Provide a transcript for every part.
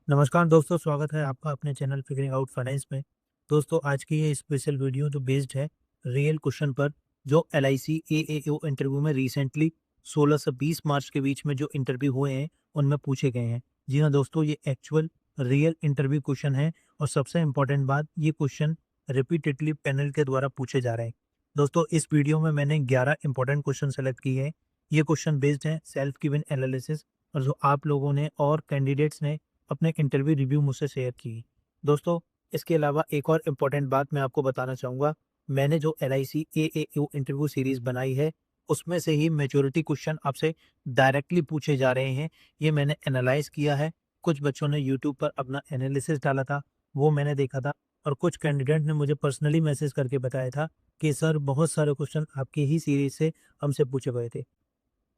नमस्कार दोस्तों, स्वागत है आपका अपने चैनल फिगरिंग आउट फाइनेंस में। दोस्तों, आज की ये स्पेशल वीडियो जो बेस्ड है रियल क्वेश्चन पर, जो एलआईसी एएओ इंटरव्यू में रिसेंटली 16 से 20 मार्च के बीच में जो इंटरव्यू हुए हैं उनमें पूछे गए हैं। जी हाँ दोस्तों, ये एक्चुअल रियल इंटरव्यू क्वेश्चन है और सबसे इम्पोर्टेंट बात, ये क्वेश्चन रिपीटेडली पैनल के द्वारा पूछे जा रहे हैं। दोस्तों, इस वीडियो में मैंने 11 इंपॉर्टेंट क्वेश्चन सेलेक्ट किए हैं। ये क्वेश्चन बेस्ड है सेल्फ गिवन एनालिसिस और जो आप लोगों ने और कैंडिडेट्स ने अपने इंटरव्यू रिव्यू मुझसे शेयर की। दोस्तों, इसके अलावा एक और इम्पोर्टेंट बात मैं आपको बताना चाहूँगा। मैंने जो एलआईसी एएयू इंटरव्यू सीरीज़ बनाई है, उसमें से ही मेजॉरिटी क्वेश्चन आपसे डायरेक्टली पूछे जा रहे हैं। ये मैंने एनालाइज़ किया है। कुछ बच्चों ने यूट्यूब पर अपना एनालिसिस डाला था, वो मैंने देखा था और कुछ कैंडिडेट ने मुझे पर्सनली मैसेज करके बताया था कि सर, बहुत सारे क्वेश्चन आपकी ही सीरीज़ से हमसे पूछे गए थे।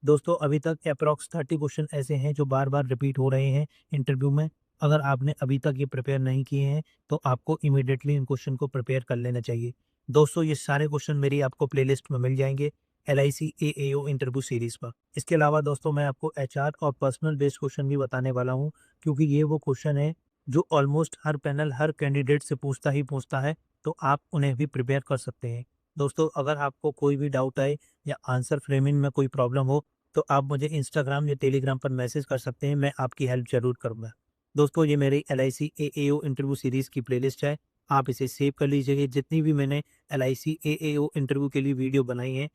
दोस्तों, अभी तक अप्रॉक्स 30 क्वेश्चन ऐसे हैं जो बार-बार रिपीट हो रहे हैं इंटरव्यू में। अगर आपने अभी तक ये प्रिपेयर नहीं किए हैं, तो आपको इमीडिएटली इन क्वेश्चन को प्रिपेयर कर लेना चाहिए। दोस्तों, ये सारे क्वेश्चन मेरी आपको प्लेलिस्ट में मिल जाएँगे एलआईसी एएओ इंटरव्यू सीरीज़ पर। इसके अलावा दोस्तों, मैं आपको एचआर और पर्सनल बेस्ड क्वेश्चन भी बताने वाला हूँ, क्योंकि ये वो क्वेश्चन है जो ऑलमोस्ट हर पैनल, हर कैंडिडेट से पूछता ही पूछता है, तो आप उन्हें भी प्रिपेयर कर सकते हैं। दोस्तों, अगर आपको कोई भी डाउट आए या आंसर फ्रेमिंग में कोई प्रॉब्लम हो, तो आप मुझे इंस्टाग्राम या टेलीग्राम पर मैसेज कर सकते हैं, मैं आपकी हेल्प ज़रूर करूँगा। दोस्तों, ये मेरी एलआईसी एएओ इंटरव्यू सीरीज़ की प्लेलिस्ट है, आप इसे सेव कर लीजिए। जितनी भी मैंने एलआईसी एएओ इंटरव्यू के लिए वीडियो बनाई हैं,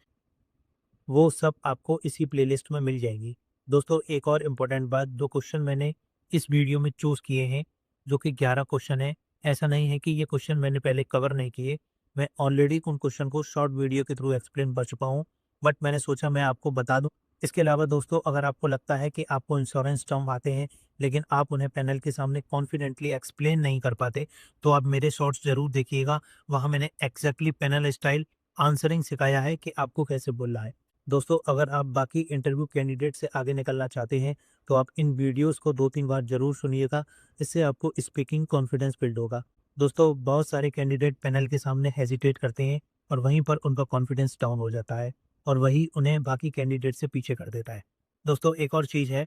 वो सब आपको इसी प्लेलिस्ट में मिल जाएँगी। दोस्तों, एक और इम्पोर्टेंट बात, जो क्वेश्चन मैंने इस वीडियो में चूज़ किए हैं, जो कि 11 क्वेश्चन हैं, ऐसा नहीं है कि ये क्वेश्चन मैंने पहले कवर नहीं किए। मैं ऑलरेडी उन क्वेश्चन को शॉर्ट वीडियो के थ्रू एक्सप्लेन कर चुका हूँ, बट मैंने सोचा मैं आपको बता दूँ। इसके अलावा दोस्तों, अगर आपको लगता है कि आपको इंश्योरेंस टर्म आते हैं, लेकिन आप उन्हें पैनल के सामने कॉन्फिडेंटली एक्सप्लेन नहीं कर पाते, तो आप मेरे शॉर्ट्स ज़रूर देखिएगा। वहाँ मैंने एक्ज़ैक्टली पैनल स्टाइल आंसरिंग सिखाया है कि आपको कैसे बोलना है। दोस्तों, अगर आप बाकी इंटरव्यू कैंडिडेट से आगे निकलना चाहते हैं, तो आप इन वीडियोस को 2-3 बार ज़रूर सुनिएगा, इससे आपको स्पीकिंग कॉन्फिडेंस बिल्ड होगा। दोस्तों, बहुत सारे कैंडिडेट पैनल के सामने हेजिटेट करते हैं और वहीं पर उनका कॉन्फिडेंस डाउन हो जाता है और वही उन्हें बाकी कैंडिडेट से पीछे कर देता है। दोस्तों, एक और चीज़ है,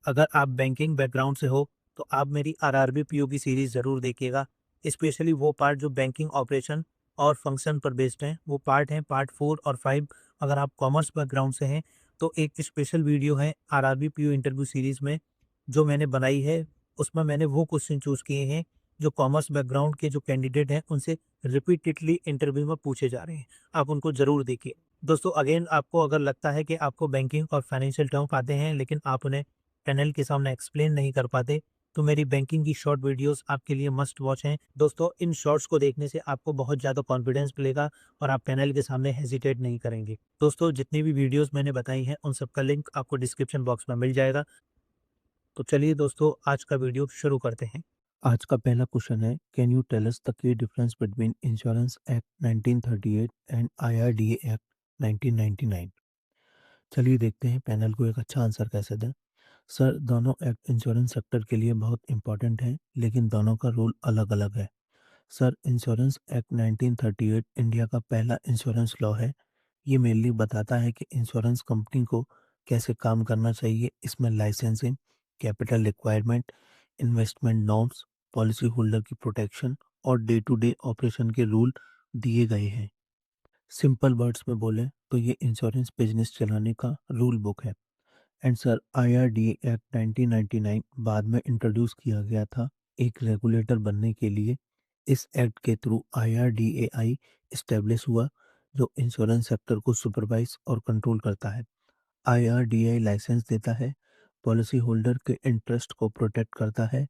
अगर आप बैंकिंग बैकग्राउंड से हो, तो आप मेरी आरआरबी पीओ की सीरीज़ ज़रूर देखिएगा। स्पेशली वो पार्ट जो बैंकिंग ऑपरेशन और फंक्शन पर बेस्ड हैं, वो पार्ट हैं पार्ट 4 और 5। अगर आप कॉमर्स बैकग्राउंड से हैं, तो एक स्पेशल वीडियो है आरआरबी पीओ इंटरव्यू सीरीज़ में जो मैंने बनाई है, उसमें मैंने वो क्वेश्चन चूज़ किए हैं जो कॉमर्स बैकग्राउंड के जो कैंडिडेट हैं, उनसे रिपीटेडली इंटरव्यू में पूछे जा रहे हैं। आप उनको ज़रूर देखिए। दोस्तों, अगेन आपको अगर लगता है कि आपको बैंकिंग और फाइनेंशियल टर्म्स आते हैं, लेकिन आप उन्हें पैनल के सामने एक्सप्लेन नहीं कर पाते, तो मेरी बैंकिंग की शॉर्ट वीडियोस आपके लिए मस्ट वॉच हैं। दोस्तों, इन शॉर्ट्स को देखने से आपको बहुत ज़्यादा कॉन्फिडेंस मिलेगा और आप पैनल के सामने हेजिटेट नहीं करेंगे। दोस्तों, जितनी भी वीडियोस मैंने बताई हैं, उन सब का लिंक आपको डिस्क्रिप्शन बॉक्स में मिल जाएगा। तो चलिए दोस्तों, आज का वीडियो शुरू करते हैं। आज का पहला क्वेश्चन है, can you tell us the key difference between insurance act 1938 and IRDA act 1999? चलिए देखते हैं पैनल को एक अच्छा आंसर कैसे दें। सर, दोनों एक्ट इंश्योरेंस सेक्टर के लिए बहुत इंपॉर्टेंट हैं, लेकिन दोनों का रूल अलग-अलग है। सर, इंश्योरेंस एक्ट 1938 इंडिया का पहला इंश्योरेंस लॉ है। ये मेनली बताता है कि इंश्योरेंस कंपनी को कैसे काम करना चाहिए। इसमें licensing, capital requirement, investment norms, policy holder की प्रोटेक्शन और डे टू डे ऑपरेशन के रूल दिए गए हैं। सिंपल वर्ड्स में बोलें तो ये इंश्योरेंस बिजनेस चलाने का रूल बुक है। एंड सर, आईआरडीए एक्ट 1999 बाद में इंट्रोड्यूस किया गया था एक रेगुलेटर बनने के लिए। इस एक्ट के थ्रू आईआरडीएआई इस्टेब्लिश हुआ, जो इंश्योरेंस सेक्टर को सुपरवाइज और कंट्रोल करता है। आईआरडीएआई लाइसेंस देता है, पॉलिसी होल्डर के इंटरेस्ट को प्रोटेक्ट करता है,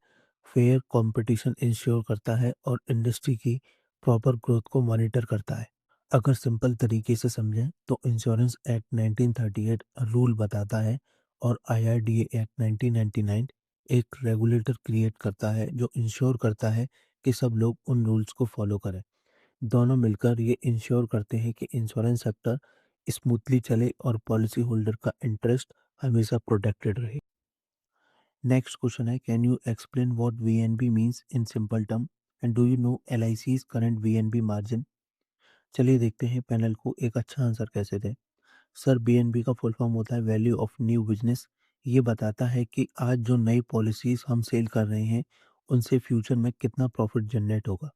फेयर कंपटीशन इंश्योर करता है और इंडस्ट्री की प्रॉपर ग्रोथ को मॉनिटर करता है। अगर सिंपल तरीके से समझें तो इंश्योरेंस एक्ट 1938 रूल बताता है और आईआरडीए एक्ट 1999 एक रेगुलेटर क्रिएट करता है जो इंश्योर करता है कि सब लोग उन रूल्स को फॉलो करें। दोनों मिलकर ये इंश्योर करते हैं कि इंश्योरेंस सेक्टर स्मूथली चले और पॉलिसी होल्डर का इंटरेस्ट हमेशा प्रोटेक्टेड रहे। नेक्स्ट क्वेश्चन है, can you explain what VNB means in simple term and do you know LIC's current VNB margin? चलिए देखते हैं पैनल को एक अच्छा आंसर कैसे दें। सर, बीएनबी का फुल फॉर्म होता है वैल्यू ऑफ न्यू बिजनेस। ये बताता है कि आज जो नई पॉलिसीज़ हम सेल कर रहे हैं, उनसे फ्यूचर में कितना प्रॉफ़िट जनरेट होगा।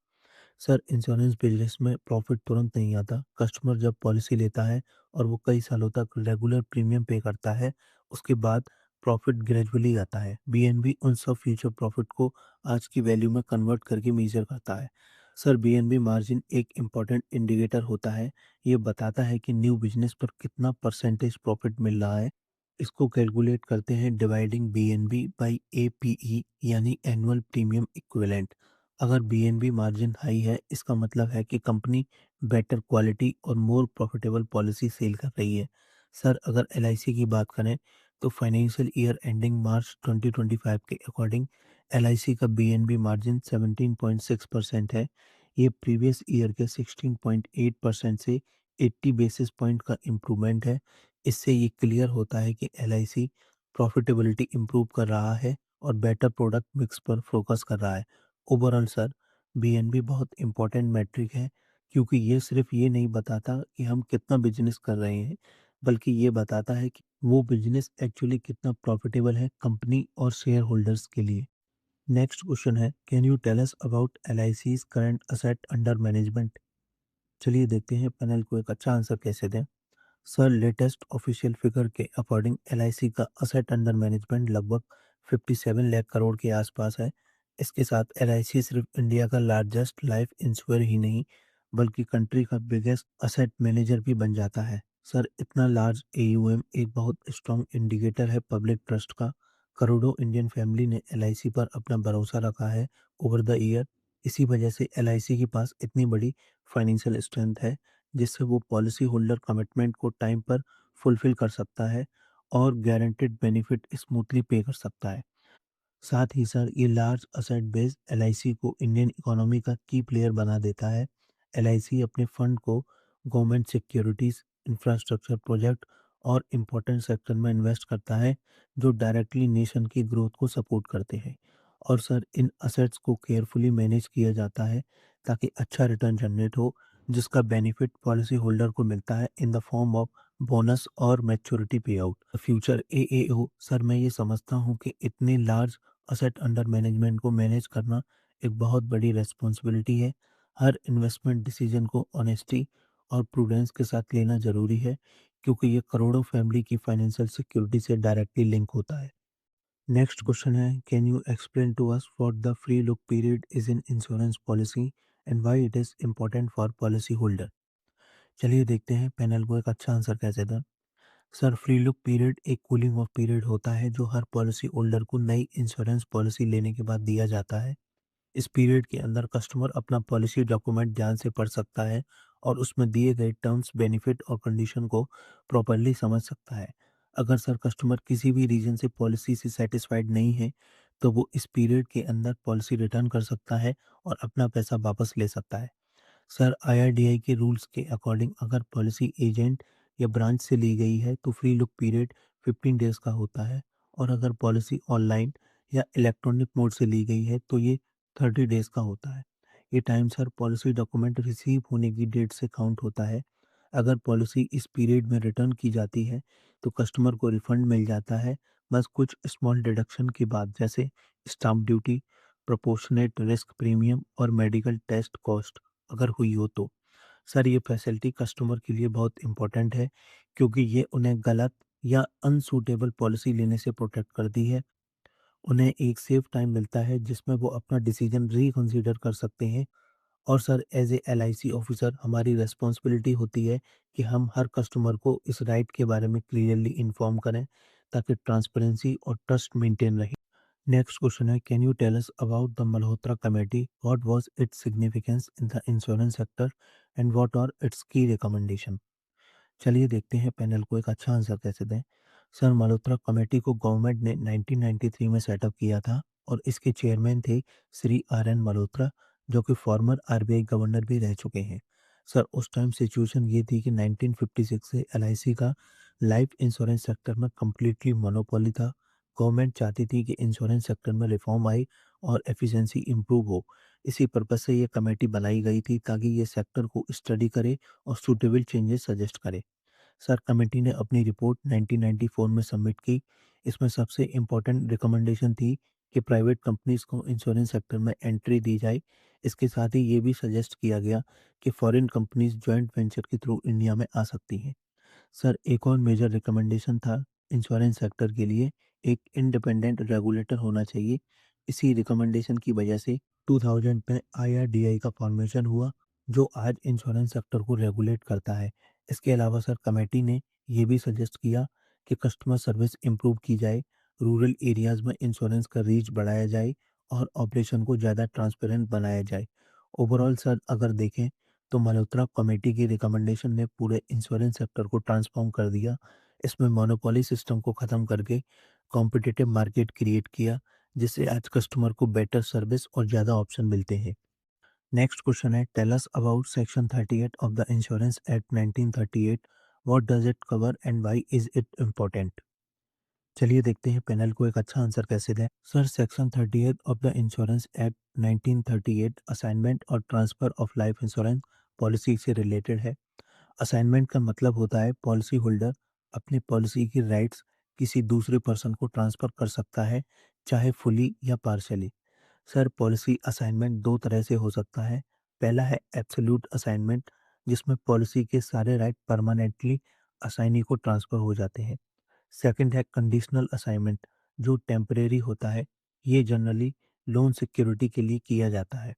सर, इंश्योरेंस बिज़नेस में प्रॉफ़िट तुरंत नहीं आता। कस्टमर जब पॉलिसी लेता है और वो कई सालों तक रेगुलर प्रीमियम पे करता है, उसके बाद प्रॉफ़िट ग्रेजुअली आता है। बीएनबी उन सब फ्यूचर प्रॉफ़िट को आज की वैल्यू में कन्वर्ट करके मेज़र करता है। सर, बीएनबी मार्जिन एक इम्पॉर्टेंट इंडिकेटर होता है। ये बताता है कि न्यू बिज़नेस पर कितना परसेंटेज प्रॉफ़िट मिल रहा है। इसको कैलकुलेट करते हैं डिवाइडिंग बीएनबी बाय एपीई यानी एनुअल प्रीमियम इक्विवेलेंट। अगर बीएनबी मार्जिन हाई है, इसका मतलब है कि कंपनी बेटर क्वालिटी और मोर प्रॉफिटेबल पॉलिसी सेल कर रही है। सर, अगर एलआईसी की बात करें तो फाइनेंशियल ईयर एंडिंग मार्च 2025 के अकॉर्डिंग एलआईसी का बीएनबी मार्जिन 17.6% है। ये प्रीवियस ईयर के 16.8% से 80 बेसिस पॉइंट का इम्प्रूवमेंट है। इससे ये क्लियर होता है कि एलआईसी प्रॉफिटेबिलिटी इम्प्रूव कर रहा है और बेटर प्रोडक्ट मिक्स पर फोकस कर रहा है। ओवरऑल सर, बीएनबी बहुत इम्पोर्टेंट मैट्रिक है, क्योंकि ये सिर्फ ये नहीं बताता कि हम कितना बिजनेस कर रहे हैं, बल्कि ये बताता है कि वो बिजनेस एक्चुअली कितना प्रॉफिटेबल है कंपनी और शेयर होल्डर्स के लिए। नेक्स्ट क्वेश्चन है, can you tell us about LIC's current asset under management. चलिए देखते हैं पैनल को एक अच्छा आंसर कैसे दें। सर, लेटेस्ट ऑफिशियल फिगर के अकॉर्डिंग एलआईसी का असेट अंडर मैनेजमेंट लगभग 57 लाख करोड़ के आसपास है। इसके साथ एलआईसी सिर्फ इंडिया का लार्जेस्ट लाइफ इंश्योर ही नहीं, बल्कि कंट्री का बिगेस्ट असेट मैनेजर भी बन जाता है। सर, इतना लार्ज एयूएम एक बहुत स्ट्रॉन्ग इंडिकेटर है पब्लिक ट्रस्ट का। करोड़ों इंडियन फैमिली ने एलआईसी पर अपना भरोसा रखा है ओवर द ईयर। इसी वजह से एलआईसी के पास इतनी बड़ी फाइनेंशियल स्ट्रेंथ है, जिससे वो पॉलिसी होल्डर कमिटमेंट को टाइम पर फुलफिल कर सकता है और गारंटेड बेनिफिट स्मूथली पे कर सकता है। साथ ही सर, ये लार्ज असेट बेस एलआईसी को इंडियन इकोनॉमी का की प्लेयर बना देता है। एलआईसी अपने फंड को गवर्नमेंट सिक्योरिटीज, इंफ्रास्ट्रक्चर प्रोजेक्ट और इम्पोर्टेंट सेक्टर में इन्वेस्ट करता है, जो डायरेक्टली नेशन की ग्रोथ को सपोर्ट करते हैं। और सर, इन असेट्स को केयरफुली मैनेज किया जाता है ताकि अच्छा रिटर्न जनरेट हो, जिसका बेनिफिट पॉलिसी होल्डर को मिलता है in the form of bonus और मैच्योरिटी पे आउट। फ्यूचर एएओ, सर मैं ये समझता हूँ कि इतने लार्ज असेट अंडर मैनेजमेंट को मैनेज करना एक बहुत बड़ी रेस्पॉन्सिबिलिटी है। हर इन्वेस्टमेंट डिसीजन को ऑनेस्टी और प्रूडेंस के साथ लेना ज़रूरी है, क्योंकि ये करोड़ों फैमिली की फाइनेंशियल सिक्योरिटी से डायरेक्टली लिंक होता है। नेक्स्ट क्वेश्चन है, can you explain to us what the free look period is in insurance policy and why it is important for policy holder. चलिए देखते हैं पैनल को एक अच्छा आंसर कैसे दें। सर, फ्री लुक पीरियड एक कूलिंग ऑफ पीरियड होता है जो हर पॉलिसी होल्डर को नई इंश्योरेंस पॉलिसी लेने के बाद दिया जाता है। इस पीरियड के अंदर कस्टमर अपना पॉलिसी डॉक्यूमेंट ध्यान से पढ़ सकता है और उसमें दिए गए टर्म्स, बेनिफिट और कंडीशन को प्रॉपरली समझ सकता है। अगर सर कस्टमर किसी भी रीजन से पॉलिसी से सेटिस्फाइड नहीं है, तो वो इस पीरियड के अंदर पॉलिसी रिटर्न कर सकता है और अपना पैसा वापस ले सकता है। सर, आईआरडीआई के रूल्स के अकॉर्डिंग अगर पॉलिसी एजेंट या ब्रांच से ली गई है तो फ्री लुक पीरियड 15 डेज का होता है, और अगर पॉलिसी ऑनलाइन या इलेक्ट्रॉनिक मोड से ली गई है तो ये 30 डेज का होता है। ये time sir policy document receive होने की डेट से काउंट होता है। अगर पॉलिसी इस पीरियड में रिटर्न की जाती है तो कस्टमर को रिफंड मिल जाता है, बस कुछ स्मॉल डिडक्शन के बाद, जैसे stamp duty, proportionate risk premium और मेडिकल टेस्ट कॉस्ट अगर हुई हो तो। सर, ये फैसिलिटी कस्टमर के लिए बहुत इंपॉर्टेंट है, क्योंकि ये उन्हें गलत या अनसूटेबल पॉलिसी लेने से प्रोटेक्ट करती है। उन्हें एक सेफ टाइम मिलता है जिसमें वो अपना डिसीजन रिकंसीडर कर सकते हैं। और sir, as a LIC officer हमारी रेस्पॉन्सिबिलिटी होती है कि हम हर कस्टमर को इस राइट के बारे में क्लियरली इन्फॉर्म करें, ताकि ट्रांसपेरेंसी और ट्रस्ट मेंटेन रहे। नेक्स्ट क्वेश्चन है, can you tell us about the Malhotra committee, what was its significance in the insurance sector and what are its key recommendation. चलिए देखते हैं पैनल को एक अच्छा आंसर कैसे दें। सर, मल्होत्रा कमेटी को गवर्नमेंट ने 1993 में सेटअप किया था और इसके चेयरमैन थे श्री आर एन मल्होत्रा, जो कि फॉर्मर आरबीआई गवर्नर भी रह चुके हैं। सर, उस टाइम सिचुएशन ये थी कि 1956 से एलआईसी का लाइफ इंश्योरेंस सेक्टर में कम्प्लीटली मोनोपोली था। गवर्नमेंट चाहती थी कि इंश्योरेंस सेक्टर में रिफॉर्म आए और एफिशिएंसी इंप्रूव हो। इसी पर्पज से ये कमेटी बनाई गई थी ताकि ये सेक्टर को स्टडी करे और सूटेबल चेंजेस सजेस्ट करे। सर, कमेटी ने अपनी रिपोर्ट 1994 में सबमिट की। इसमें सबसे इम्पोर्टेंट रिकमेंडेशन थी कि प्राइवेट कंपनीज को इंश्योरेंस सेक्टर में एंट्री दी जाए। इसके साथ ही ये भी सजेस्ट किया गया कि फॉरेन कंपनीज जॉइंट वेंचर के थ्रू इंडिया में आ सकती हैं। सर एक और मेजर रिकमेंडेशन था इंश्योरेंस सेक्टर के लिए एक इंडिपेंडेंट रेगुलेटर होना चाहिए। इसी रिकमेंडेशन की वजह से 2000 में आईआरडीआई का फॉर्मेशन हुआ जो आज इंश्योरेंस सेक्टर को रेगुलेट करता है। इसके अलावा सर कमेटी ने ये भी सजेस्ट किया कि कस्टमर सर्विस इम्प्रूव की जाए, रूरल एरियाज में इंश्योरेंस का रीच बढ़ाया जाए और ऑपरेशन को ज़्यादा ट्रांसपेरेंट बनाया जाए। ओवरऑल सर अगर देखें तो मल्होत्रा कमेटी की रिकमेंडेशन ने पूरे इंश्योरेंस सेक्टर को ट्रांसफॉर्म कर दिया। इसमें मोनोपोली सिस्टम को ख़त्म करके कॉम्पिटिटिव मार्केट क्रिएट किया, जिससे आज कस्टमर को बेटर सर्विस और ज़्यादा ऑप्शन मिलते हैं। नेक्स्ट क्वेश्चन है, tell us about section 38 of the insurance act 1938। What does it cover and why is it important? चलिए देखते हैं पैनल को एक अच्छा आंसर कैसे दें। Sir section 38 of the insurance act 1938 assignment और transfer of life insurance policy से रिलेटेड है। असाइनमेंट का मतलब होता है पॉलिसी होल्डर अपनी पॉलिसी की राइट्स किसी दूसरे पर्सन को ट्रांसफर कर सकता है, चाहे फुली या पार्शली। सर पॉलिसी असाइनमेंट दो तरह से हो सकता है। पहला है एब्सोल्यूट असाइनमेंट, जिसमें पॉलिसी के सारे राइट परमानेंटली असाइनी को ट्रांसफर हो जाते हैं। सेकंड है कंडीशनल असाइनमेंट, जो टेम्परेरी होता है। ये जनरली लोन सिक्योरिटी के लिए किया जाता है।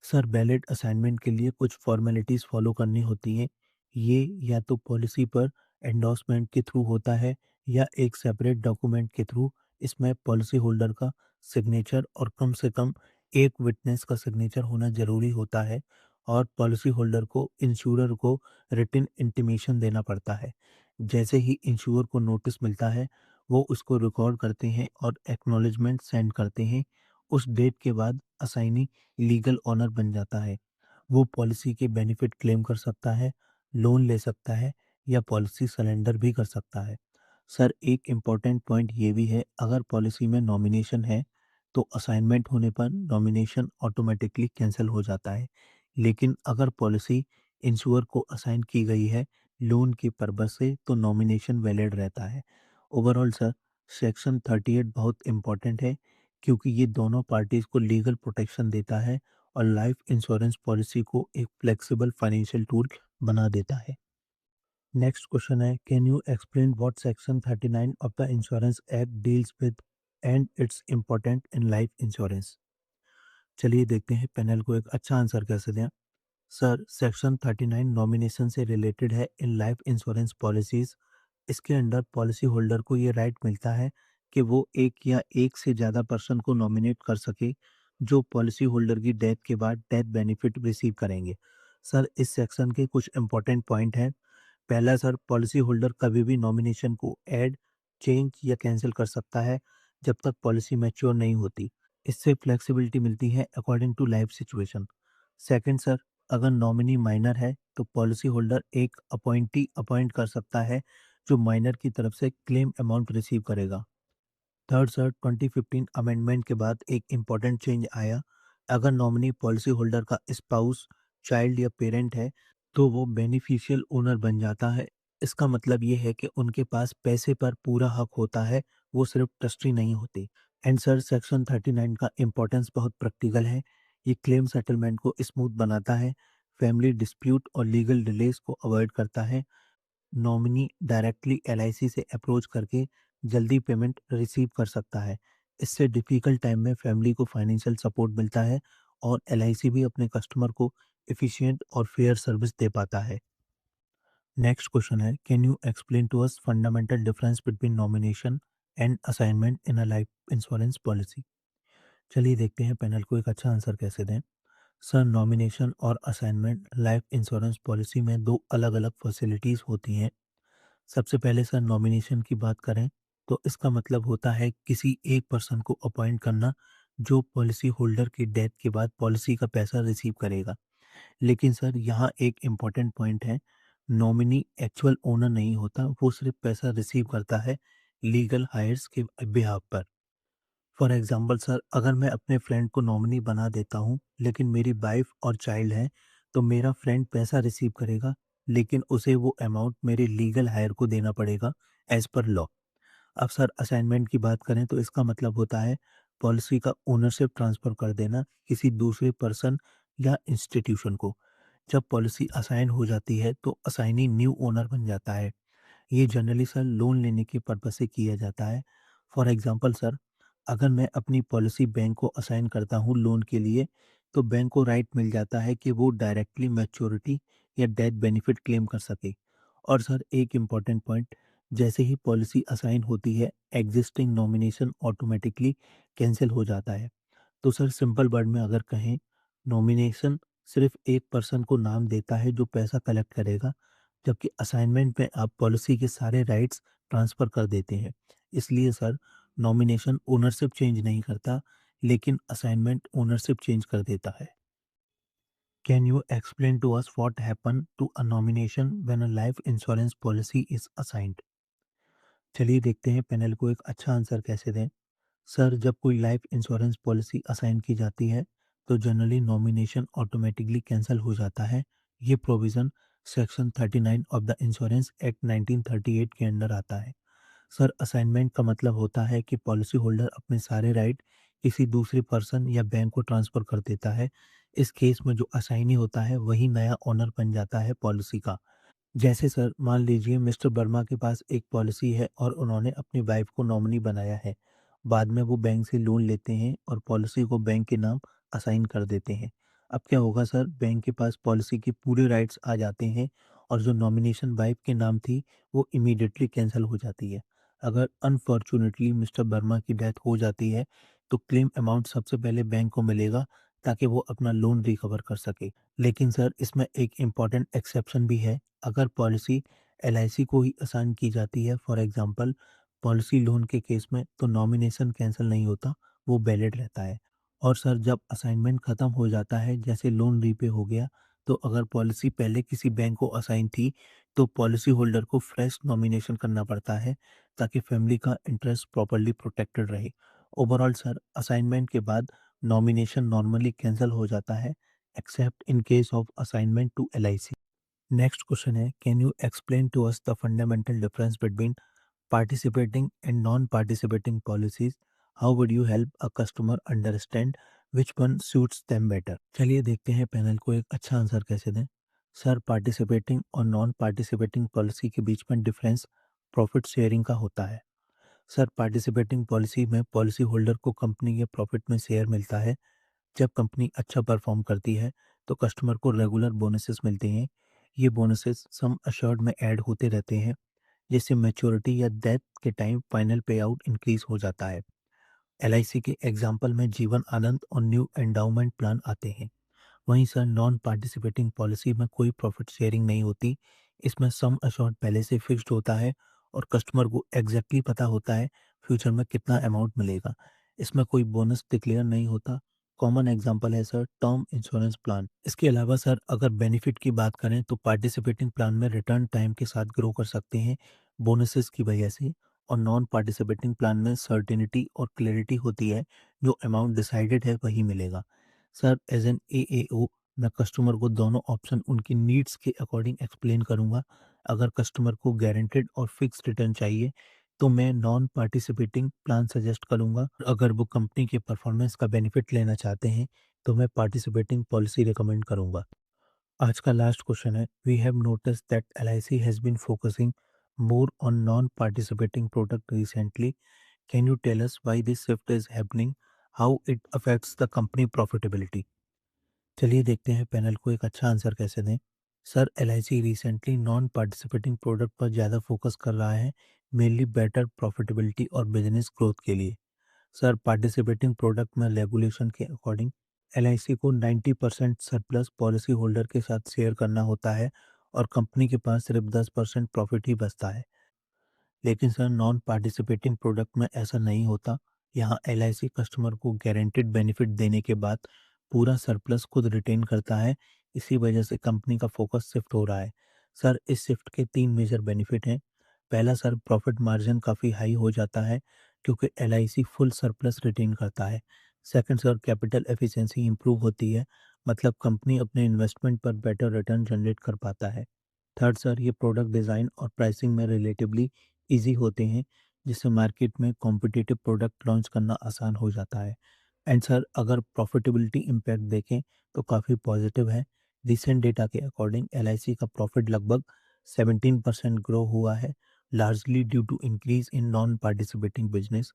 सर वैलिड असाइनमेंट के लिए कुछ फॉर्मेलिटीज़ फॉलो करनी होती हैं। ये या तो पॉलिसी पर एंडोर्समेंट के थ्रू होता है या एक सेपरेट डॉक्यूमेंट के थ्रू। इसमें पॉलिसी होल्डर का सिग्नेचर और कम से कम एक विटनेस का सिग्नेचर होना ज़रूरी होता है और पॉलिसी होल्डर को इंश्योरर को रिटन इंटीमेशन देना पड़ता है। जैसे ही इंश्योर को नोटिस मिलता है, वो उसको रिकॉर्ड करते हैं और एक्नॉलेजमेंट सेंड करते हैं। उस डेट के बाद असाइनी लीगल ओनर बन जाता है। वो पॉलिसी के बेनिफिट क्लेम कर सकता है, लोन ले सकता है या पॉलिसी सरेंडर भी कर सकता है। सर एक इम्पॉर्टेंट पॉइंट ये भी है, अगर पॉलिसी में नॉमिनेशन है तो असाइनमेंट होने पर नॉमिनेशन ऑटोमेटिकली कैंसिल हो जाता है। लेकिन अगर पॉलिसी इंश्योर को असाइन की गई है लोन के पर्पज से तो नॉमिनेशन वैलिड रहता है। ओवरऑल सर सेक्शन 38 बहुत इम्पॉर्टेंट है क्योंकि ये दोनों पार्टीज को लीगल प्रोटेक्शन देता है और लाइफ इंश्योरेंस पॉलिसी को एक फ्लेक्सिबल फाइनेंशियल टूल बना देता है। नेक्स्ट क्वेश्चन है, can you explain what section 39 of the insurance act deals with and it's important in life insurance? चलिए देखते हैं पैनल को एक अच्छा आंसर कैसे दें। सर सेक्शन 39 नॉमिनेशन से रिलेटेड है इन लाइफ इंश्योरेंस पॉलिसीज। इसके अंडर पॉलिसी होल्डर को ये राइट मिलता है कि वो एक या एक से ज़्यादा पर्सन को नॉमिनेट कर सके जो पॉलिसी होल्डर की डेथ के बाद डेथ बेनिफिट रिसीव करेंगे। सर इस सेक्शन के कुछ इंपॉर्टेंट पॉइंट हैं। पहला सर पॉलिसी होल्डर कभी भी नॉमिनेशन को ऐड, चेंज या कैंसिल कर सकता है जब तक पॉलिसी मैच्योर नहीं होती। इससे फ्लेक्सिबिलिटी मिलती है according to life situation. Second sir अगर नॉमिनी माइनर है तो पॉलिसी होल्डर एक अपॉइंटी अपॉइंट कर सकता है जो माइनर की तरफ से क्लेम अमाउंट रिसीव करेगा। थर्ड सर 2015 अमेंडमेंट के बाद एक इम्पॉर्टेंट चेंज आया। अगर नॉमिनी पॉलिसी होल्डर का स्पाउस, चाइल्ड या पेरेंट है तो वो बेनिफिशियल ओनर बन जाता है। इसका मतलब ये है कि उनके पास पैसे पर पूरा हक होता है, वो सिर्फ ट्रस्टी नहीं होती। एंड सर सेक्शन 39 का इम्पोर्टेंस बहुत प्रैक्टिकल है। ये क्लेम सेटलमेंट को स्मूथ बनाता है, फैमिली डिस्प्यूट और लीगल डिलेस को अवॉइड करता है। नॉमिनी डायरेक्टली एलआईसी से अप्रोच करके जल्दी पेमेंट रिसीव कर सकता है। इससे डिफिकल्ट टाइम में फैमिली को फाइनेंशियल सपोर्ट मिलता है और एलआईसी भी अपने कस्टमर को एफिशिएंट और फेयर सर्विस दे पाता है। नेक्स्ट क्वेश्चन है, can you explain to us fundamental difference between nomination and assignment in a life insurance policy? चलिए देखते हैं पैनल को एक अच्छा आंसर कैसे दें। सर नॉमिनेशन और असाइनमेंट लाइफ इंश्योरेंस पॉलिसी में दो अलग अलग फैसिलिटीज़ होती हैं। सबसे पहले सर नॉमिनेशन की बात करें तो इसका मतलब होता है किसी एक पर्सन को अपॉइंट करना जो पॉलिसी होल्डर की डेथ के बाद पॉलिसी का पैसा रिसीव करेगा। लेकिन सर यहाँ एक इम्पॉर्टेंट पॉइंट है, नॉमिनी एक्चुअल ओनर नहीं होता, वो सिर्फ पैसा रिसीव करता है लीगल हायर्स के बिहाफ पर। फॉर एग्जांपल सर अगर मैं अपने फ्रेंड को नॉमिनी बना देता हूँ लेकिन मेरी वाइफ और चाइल्ड है तो मेरा फ्रेंड पैसा रिसीव करेगा लेकिन उसे वो अमाउंट मेरे लीगल हायर को देना पड़ेगा एज पर लॉ। अब सर असाइनमेंट की बात करें तो इसका मतलब होता है पॉलिसी का ओनरशिप ट्रांसफ़र कर देना किसी दूसरे पर्सन या इंस्टीट्यूशन को। जब पॉलिसी असाइन हो जाती है तो असाइनी न्यू ओनर बन जाता है। ये जनरली सर लोन लेने के पर्पज़ से किया जाता है। फॉर एग्ज़ाम्पल सर, अगर मैं अपनी पॉलिसी बैंक को असाइन करता हूँ लोन के लिए, तो बैंक को राइट मिल जाता है कि वो डायरेक्टली मैच्योरिटी या डेथ बेनिफिट क्लेम कर सके। और सर एक इम्पॉर्टेंट पॉइंट, जैसे ही पॉलिसी असाइन होती है, एग्जिस्टिंग नॉमिनेशन ऑटोमेटिकली कैंसिल हो जाता है। तो सर सिंपल वर्ड में अगर कहें, नॉमिनेशन सिर्फ एक पर्सन को नाम देता है जो पैसा कलेक्ट करेगा, जबकि असाइनमेंट में आप पॉलिसी के सारे राइट्स ट्रांसफ़र कर देते हैं। इसलिए सर नॉमिनेशन ओनरशिप चेंज नहीं करता, लेकिन असाइनमेंट ओनरशिप चेंज कर देता है। Can you explain to us what happen to a nomination when a life insurance policy is assigned? चलिए देखते हैं पैनल को एक अच्छा आंसर कैसे दें। सर जब कोई लाइफ इंश्योरेंस पॉलिसी असाइन की जाती है तो जनरली नॉमिनेशन ऑटोमेटिकली कैंसिल हो जाता है। ये provision section 39 of the insurance act 1938 के अंडर आता है। सर असाइनमेंट का मतलब होता है कि पॉलिसी होल्डर अपने सारे राइट किसी दूसरे पर्सन या बैंक को ट्रांसफ़र कर देता है। इस केस में जो असाइनी होता है वही नया ओनर बन जाता है पॉलिसी का। जैसे सर मान लीजिए मिस्टर वर्मा के पास एक पॉलिसी है और उन्होंने अपनी वाइफ को नॉमिनी बनाया है। बाद में वो बैंक से लोन लेते हैं और पॉलिसी को बैंक के नाम असाइन कर देते हैं। अब क्या होगा सर, बैंक के पास पॉलिसी के पूरे राइट्स आ जाते हैं और जो नॉमिनेशन वाइफ के नाम थी वो इमीडिएटली कैंसिल हो जाती है। अगर अनफॉर्चुनेटली मिस्टर वर्मा की डेथ हो जाती है तो क्लेम अमाउंट सबसे पहले बैंक को मिलेगा ताकि वो अपना लोन रिकवर कर सके। लेकिन सर इसमें एक इम्पॉर्टेंट एक्सेप्शन भी है। अगर पॉलिसी एलआईसी को ही असाइन की जाती है, फॉर एग्जांपल पॉलिसी लोन के केस में, तो नॉमिनेशन कैंसिल नहीं होता, वो वैलिड रहता है। और सर जब असाइनमेंट ख़त्म हो जाता है, जैसे लोन रीपे हो गया, तो अगर पॉलिसी पहले किसी बैंक को असाइन थी तो पॉलिसी होल्डर को फ्रेश नॉमिनेशन करना पड़ता है ताकि फैमिली का इंटरेस्ट प्रॉपर्ली प्रोटेक्टेड रहे। ओवरऑल सर असाइनमेंट के बाद नॉमिनेशन नॉर्मली कैंसिल हो जाता है except in case of assignment to LIC. Next question है, can you explain to us the fundamental difference between participating and non-participating policies? How would you help a customer understand which one suits them better? चलिए देखते हैं panel को एक अच्छा answer कैसे दें। Sir participating और नॉन पार्टिसिपेटिंग पॉलिसी के बीच में डिफरेंस प्रॉफिट शेयरिंग का होता है। सर पार्टिसिपेटिंग पॉलिसी में पॉलिसी होल्डर को कंपनी के प्रॉफिट में शेयर मिलता है। जब कंपनी अच्छा परफॉर्म करती है तो कस्टमर को रेगुलर बोनसेस मिलते हैं। ये बोनसेस सम अश्योर्ड में ऐड होते रहते हैं, जिससे मैच्योरिटी या डेथ के टाइम फाइनल पे आउट इंक्रीज हो जाता है। एलआईसी के एग्जाम्पल में जीवन आनंद और न्यू एंडाउमेंट प्लान आते हैं। वहीं सर नॉन पार्टिसिपेटिंग पॉलिसी में कोई प्रॉफिट शेयरिंग नहीं होती। इसमें सम अश्योर्ड पहले से फिक्स्ड होता है और कस्टमर को एग्जैक्टली पता होता है फ्यूचर में कितना अमाउंट मिलेगा। इसमें कोई बोनस डिक्लेयर नहीं होता। कॉमन एग्जांपल है सर टर्म इंश्योरेंस प्लान। इसके अलावा सर अगर बेनिफिट की बात करें तो पार्टिसिपेटिंग प्लान में रिटर्न टाइम के साथ ग्रो कर सकते हैं बोनसेस की वजह से, और नॉन पार्टिसिपेटिंग प्लान में सर्टेनिटी और क्लैरिटी होती है, जो अमाउंट डिसाइडेड है वही मिलेगा। सर एज एन एएओ मैं कस्टमर को दोनों ऑप्शन उनकी नीड्स के अकॉर्डिंग एक्सप्लेन करूंगा। अगर कस्टमर को गारंटेड और फिक्स रिटर्न चाहिए तो मैं नॉन पार्टिसिपेटिंग प्लान सजेस्ट करूंगा। अगर वो कंपनी के परफॉर्मेंस का बेनिफिट लेना चाहते हैं तो मैं पार्टिसिपेटिंग पॉलिसी रिकमेंड करूंगा। आज का लास्ट क्वेश्चन है, we have notice that LIC has been focusing more on non participating product recently. Can you tell us why this shift is happening, how it affects the company profitability? चलिए देखते हैं panel को एक अच्छा answer कैसे दें। Sir LIC recently non participating product पर ज़्यादा फोकस कर रहा है, मेनली बेटर प्रॉफिटेबिलिटी और बिजनेस ग्रोथ के लिए। सर पार्टिसिपेटिंग प्रोडक्ट में रेगुलेशन के अकॉर्डिंग एलआईसी को 90% सरप्लस पॉलिसी होल्डर के साथ शेयर करना होता है और कंपनी के पास सिर्फ 10% प्रॉफिट ही बचता है। लेकिन सर नॉन पार्टिसिपेटिंग प्रोडक्ट में ऐसा नहीं होता। यहाँ एलआईसी कस्टमर को गारंटेड बेनिफिट देने के बाद पूरा सरप्लस खुद रिटेन करता है। इसी वजह से कंपनी का फोकस शिफ्ट हो रहा है। सर इस शिफ्ट के 3 मेजर बेनिफिट हैं। पहला सर, प्रॉफिट मार्जिन काफ़ी हाई हो जाता है क्योंकि एलआईसी फुल सरप्लस रिटेन करता है। Second sir, capital efficiency improve होती है, मतलब कंपनी अपने इन्वेस्टमेंट पर बेटर रिटर्न जनरेट कर पाता है। थर्ड सर, ये प्रोडक्ट डिज़ाइन और प्राइसिंग में रिलेटिवली ईजी होते हैं जिससे मार्केट में कॉम्पिटिटिव प्रोडक्ट लॉन्च करना आसान हो जाता है। एंड सर, अगर प्रॉफिटेबिलिटी इम्पैक्ट देखें तो काफ़ी पॉजिटिव है। रिसेंट डेटा के अकॉर्डिंग एलआईसी का प्रॉफिट लगभग 17% ग्रो हुआ है, largely due to increase in non participating business.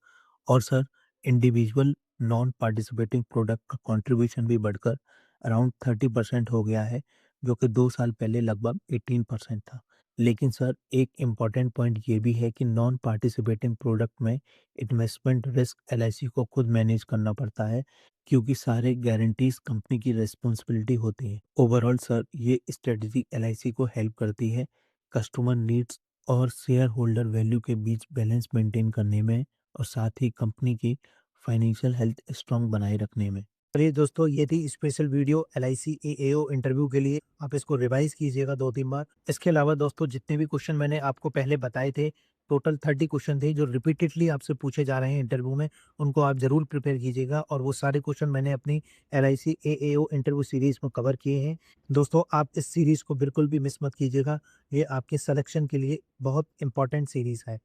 और sir, individual non participating product का कंट्रीब्यूशन भी बढ़कर अराउंड 30% हो गया है, जो कि 2 साल पहले लगभग 18% था। लेकिन सर, एक इम्पॉर्टेंट पॉइंट ये भी है कि नॉन पार्टिसिपेटिंग प्रोडक्ट में इन्वेस्टमेंट रिस्क एलआईसी को खुद मैनेज करना पड़ता है, क्योंकि सारे गारंटीज कंपनी की रिस्पॉन्सिबिलिटी होती है। ओवरऑल सर, ये स्ट्रेटजी एलआईसी को हेल्प करती है कस्टमर नीड्स और शेयर होल्डर वैल्यू के बीच बैलेंस मेंटेन करने में, और साथ ही कंपनी की फाइनेंशियल हेल्थ स्ट्रांग बनाए रखने में। चलिए दोस्तों, ये थी special video LIC AAO interview के लिए। आप इसको रिवाइज कीजिएगा 2-3 बार। इसके अलावा दोस्तों, जितने भी क्वेश्चन मैंने आपको पहले बताए थे, टोटल 30 क्वेश्चन थे जो रिपीटेडली आपसे पूछे जा रहे हैं इंटरव्यू में, उनको आप ज़रूर प्रिपेयर कीजिएगा। और वो सारे क्वेश्चन मैंने अपनी एलआईसी एएओ इंटरव्यू सीरीज़ में कवर किए हैं। दोस्तों, आप इस सीरीज़ को बिल्कुल भी मिस मत कीजिएगा। ये आपके सिलेक्शन के लिए बहुत इंपॉर्टेंट सीरीज़ है।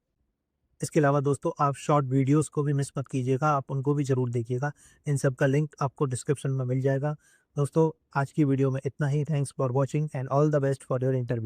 इसके अलावा दोस्तों, आप शॉर्ट वीडियोस को भी मिस मत कीजिएगा, आप उनको भी ज़रूर देखिएगा। इन सब का लिंक आपको डिस्क्रिप्शन में मिल जाएगा। दोस्तों, आज की वीडियो में इतना ही। Thanks for watching and all the best for your interview.